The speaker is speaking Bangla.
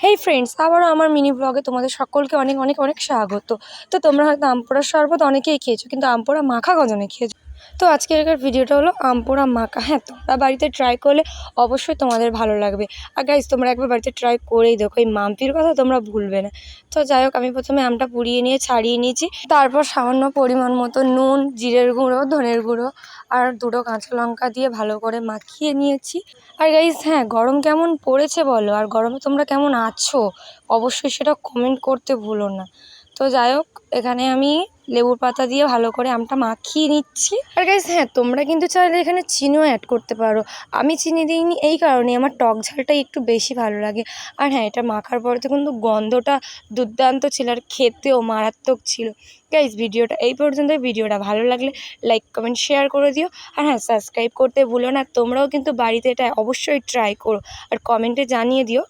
হেই ফ্রেন্ডস, আবারও আমার মিনি ব্লগে তোমাদের সকলকে অনেক অনেক অনেক স্বাগত। তো তোমরা হয়তো আম পোড়ার শরবত অনেকেই খেয়েছো, কিন্তু আম পোড়া মাখা কজনে খেয়েছো? তো আজকের ভিডিওটা হলো আম পোড়া মাখা। হ্যাঁ, তোমরা বাড়িতে ট্রাই করলে অবশ্যই তোমাদের ভালো লাগবে। আর গাইজ, তোমরা একবার বাড়িতে ট্রাই করেই দেখো, এই মাম্পির কথা তোমরা ভুলবে না। তো যাই হোক, আমি প্রথমে আমটা পুড়িয়ে নিয়ে ছাড়িয়ে নিয়েছি। তারপর সামান্য পরিমাণ মতো নুন, জিরের গুঁড়ো, ধনের গুঁড়ো আর দুটো কাঁচা লঙ্কা দিয়ে ভালো করে মাখিয়ে নিয়েছি। আর গাইজ, হ্যাঁ, গরম কেমন পড়েছে বলো, আর গরমে তোমরা কেমন আছো অবশ্যই সেটা কমেন্ট করতে ভুলো না। তো যাই হোক, এখানে আমি লেবুর পাতা দিয়ে ভালো করে আমটা মাখিয়ে নিচ্ছি। আর গাইজ, হ্যাঁ, তোমরা কিন্তু চাইলে এখানে চিনিও অ্যাড করতে পারো। আমি চিনি দিইনি এই কারণে, আমার টক ঝালটাই একটু বেশি ভালো লাগে। আর হ্যাঁ, এটা মাখার পরে তো কিন্তু গন্ধটা দুর্দান্ত ছিল, আর খেতেও মারাত্মক ছিল। গাইজ, ভিডিওটা এই পর্যন্তই। ভিডিওটা ভালো লাগলে লাইক, কমেন্ট, শেয়ার করে দিও। আর হ্যাঁ, সাবস্ক্রাইব করতে ভুলো না। তোমরাও কিন্তু বাড়িতে এটা অবশ্যই ট্রাই করো আর কমেন্টে জানিয়ে দিও